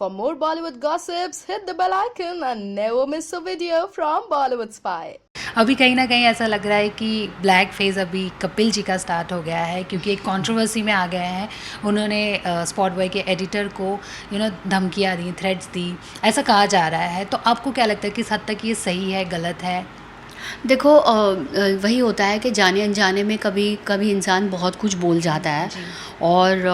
For more Bollywood gossips, hit the bell icon and never miss a video from Bollywood Spy. अभी कहीं ना कहीं ऐसा लग रहा है कि ब्लैक फेज अभी कपिल जी का स्टार्ट हो गया है, क्योंकि एक कंट्रोवर्सी में आ गए हैं। उन्होंने स्पॉट बॉय के एडिटर को धमकियाँ दी, थ्रेट्स दी, ऐसा कहा जा रहा है। तो आपको क्या लगता है किस हद तक ये सही है, गलत है? देखो वही होता है कि जाने अनजाने में कभी कभी इंसान बहुत कुछ बोल जाता है। और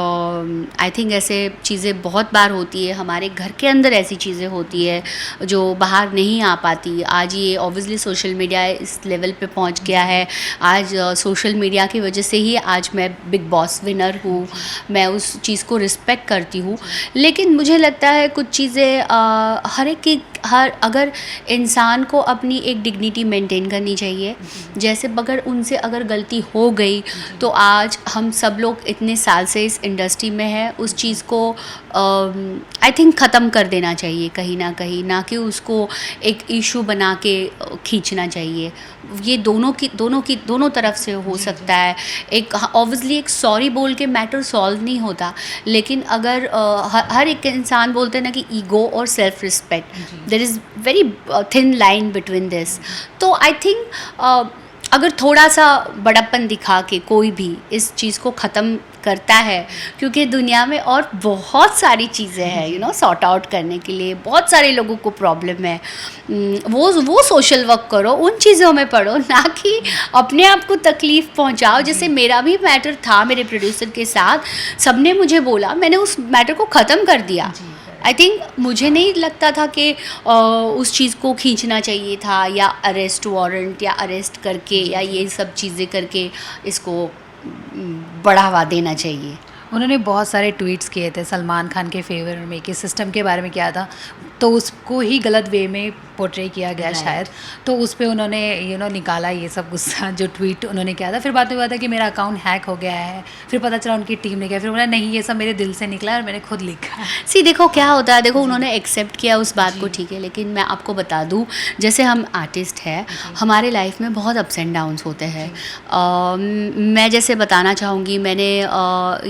आई थिंक ऐसे चीज़ें बहुत बार होती है, हमारे घर के अंदर ऐसी चीज़ें होती है जो बाहर नहीं आ पाती। आज ये ऑब्वियसली सोशल मीडिया इस लेवल पे पहुंच गया है। आज सोशल मीडिया की वजह से ही आज मैं बिग बॉस विनर हूँ, मैं उस चीज़ को रिस्पेक्ट करती हूँ। लेकिन मुझे लगता है कुछ चीज़ें हर अगर इंसान को अपनी एक डिग्निटी मेंटेन करनी चाहिए। जैसे उनसे अगर गलती हो गई तो आज हम सब लोग इतने साल से इस इंडस्ट्री में है, उस चीज़ को आई थिंक ख़त्म कर देना चाहिए कहीं ना कहीं, ना कि उसको एक इशू बना के खींचना चाहिए। ये दोनों तरफ से हो सकता है। एक ऑब्वियसली एक सॉरी बोल के मैटर सॉल्व नहीं होता, लेकिन अगर हर एक इंसान बोलते हैं ना कि ईगो और self respect, there is very thin line between this. तो आई थिंक अगर थोड़ा सा बड़प्पन दिखा के कोई भी इस चीज़ को ख़त्म करता है, क्योंकि दुनिया में और बहुत सारी चीज़ें हैं सॉर्ट आउट करने के लिए। बहुत सारे लोगों को प्रॉब्लम है, वो सोशल वर्क करो, उन चीज़ों में पढ़ो, ना कि अपने आप को तकलीफ़ पहुंचाओ। जैसे मेरा भी मैटर था मेरे प्रोड्यूसर के साथ, सबने मुझे बोला, मैंने उस मैटर को ख़त्म कर दिया। आई थिंक मुझे नहीं लगता था कि उस चीज़ को खींचना चाहिए था, या अरेस्ट वारंट या अरेस्ट करके या ये सब चीज़ें करके इसको बढ़ावा देना चाहिए। उन्होंने बहुत सारे ट्वीट्स किए थे सलमान खान के फेवर में, कि सिस्टम के बारे में किया था, तो उसको ही गलत वे में पोर्ट्रे किया गया शायद। तो उस पर उन्होंने निकाला ये सब गुस्सा, जो ट्वीट उन्होंने किया था। फिर बाद में हुआ था कि मेरा अकाउंट हैक हो गया है, फिर पता चला उनकी टीम ने किया। फिर बोला नहीं, ये सब मेरे दिल से निकला और मैंने खुद लिखा। देखो क्या होता है, देखो उन्होंने एक्सेप्ट किया उस बात को, ठीक है, लेकिन मैं आपको बता दूं, जैसे हम आर्टिस्ट हैं, हमारे लाइफ में बहुत अप्स एंड डाउन्स होते हैं। मैं जैसे बताना चाहूँगी, मैंने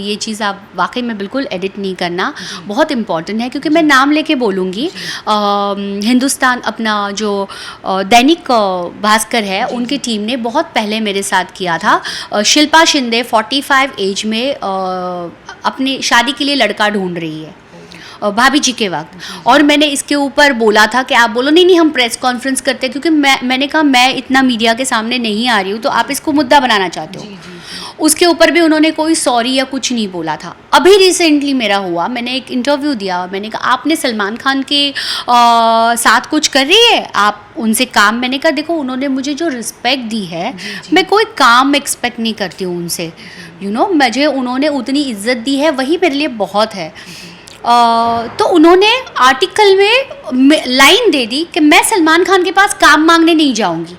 ये चीज़ आप वाकई में बिल्कुल एडिट नहीं करना, बहुत इम्पॉर्टेंट है, क्योंकि मैं नाम लेके बोलूँगी। हिंदुस्तान अपना जो दैनिक भास्कर है, उनकी टीम ने बहुत पहले मेरे साथ किया था। शिल्पा शिंदे 45 एज में अपनी शादी के लिए लड़का ढूंढ रही है भाभी जी के वक्त, और मैंने इसके ऊपर बोला था कि आप बोलो नहीं हम प्रेस कॉन्फ्रेंस करते हैं, क्योंकि मैंने कहा मैं इतना मीडिया के सामने नहीं आ रही हूँ, तो आप इसको मुद्दा बनाना चाहते हो। उसके ऊपर भी उन्होंने कोई सॉरी या कुछ नहीं बोला था। अभी रिसेंटली मेरा हुआ, मैंने एक इंटरव्यू दिया, मैंने कहा आपने सलमान खान के साथ कुछ कर रही है, आप उनसे काम, मैंने कहा देखो उन्होंने मुझे जो रिस्पेक्ट दी है, मैं कोई काम एक्सपेक्ट नहीं करती हूँ उनसे। मुझे उन्होंने उतनी इज्जत दी है, वही मेरे लिए बहुत है। तो उन्होंने आर्टिकल में लाइन दे दी कि मैं सलमान खान के पास काम मांगने नहीं जाऊंगी।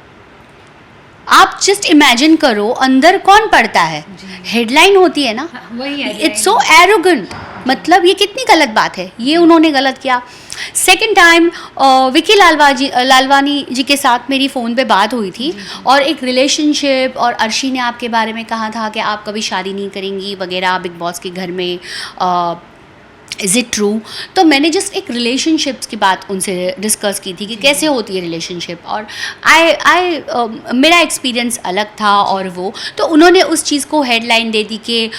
आप जस्ट इमेजिन करो अंदर कौन पढ़ता है, हेडलाइन होती है ना, इट्स सो एरोगेंट। मतलब ये कितनी गलत बात है, ये उन्होंने गलत किया। सेकेंड टाइम विकी लालवानी जी के साथ मेरी फ़ोन पे बात हुई थी, और एक रिलेशनशिप, और अर्शी ने आपके बारे में कहा था कि आप कभी शादी नहीं करेंगी वगैरह बिग बॉस के घर में, इज़ इट ट्रू? तो मैंने जस्ट एक रिलेशनशिप्स की बात उनसे डिस्कस की थी कि कैसे होती है रिलेशनशिप, और मेरा एक्सपीरियंस अलग था, और वो तो उन्होंने उस चीज़ को हेडलाइन दे दी कि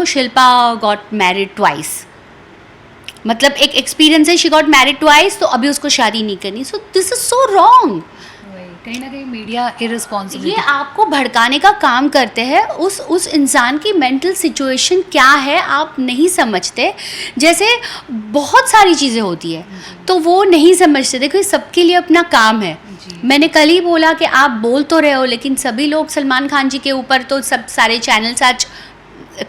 शिल्पा गॉट मैरिड ट्वाइस। मतलब एक एक्सपीरियंस है, शी गॉट मैरिड ट्वाइस, तो अभी उसको शादी नहीं करनी। So this is so wrong. कहीं ना कहीं मीडिया इररिस्पॉन्सिबल, ये आपको भड़काने का काम करते हैं। उस इंसान की मेंटल सिचुएशन क्या है आप नहीं समझते। जैसे बहुत सारी चीज़ें होती है तो वो नहीं समझते। देखो सबके लिए अपना काम है। मैंने कल ही बोला कि आप बोल तो रहे हो, लेकिन सभी लोग सलमान खान जी के ऊपर तो सब सारे चैनल्स आज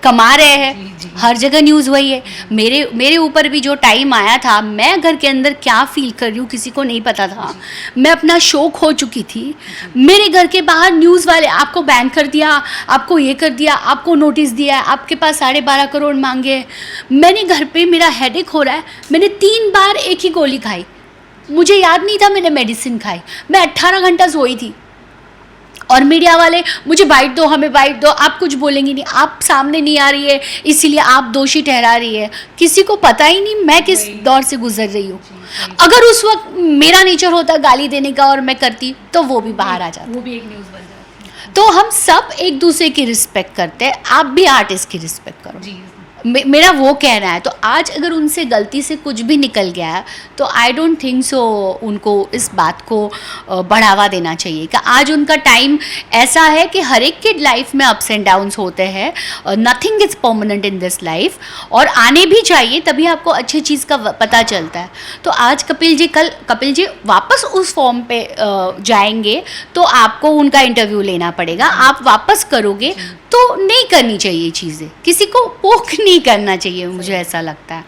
कमा रहे हैं, हर जगह न्यूज़ वही है। मेरे ऊपर भी जो टाइम आया था, मैं घर के अंदर क्या फील कर रही हूँ किसी को नहीं पता था। मैं अपना शो खो चुकी थी। मेरे घर के बाहर न्यूज़ वाले आपको बैन कर दिया, आपको ये कर दिया, आपको नोटिस दिया, आपके पास 12.5 करोड़ मांगे। मैंने घर पे, मेरा हेडेक हो रहा है, मैंने 3 बार एक ही गोली खाई, मुझे याद नहीं था मैंने मेडिसिन खाई। मैं 18 घंटा सोई थी, और मीडिया वाले मुझे बाइट दो, हमें बाइट दो, आप कुछ बोलेंगी नहीं, आप सामने नहीं आ रही है इसीलिए आप दोषी ठहरा रही है। किसी को पता ही नहीं मैं किस दौर से गुजर रही हूँ। अगर उस वक्त मेरा नेचर होता गाली देने का और मैं करती तो वो भी बाहर आ जाता। वो भी एक न्यूज़ बन जाती तो हम सब एक दूसरे की रिस्पेक्ट करते हैं, आप भी आर्टिस्ट की रिस्पेक्ट करो। जी। मेरा वो कहना है। तो आज अगर उनसे गलती से कुछ भी निकल गया है तो आई डोंट थिंक सो उनको इस बात को बढ़ावा देना चाहिए कि आज उनका टाइम ऐसा है कि हर एक के लाइफ में अप्स एंड डाउन्स होते हैं, nothing is permanent in this life, और आने भी चाहिए, तभी आपको अच्छी चीज़ का पता चलता है। तो आज कल कपिल जी वापस उस फॉर्म पे जाएंगे तो आपको उनका इंटरव्यू लेना पड़ेगा। आप वापस करोगे तो नहीं करनी चाहिए चीज़ें, किसी को पोक नहीं करना चाहिए, मुझे ऐसा लगता है।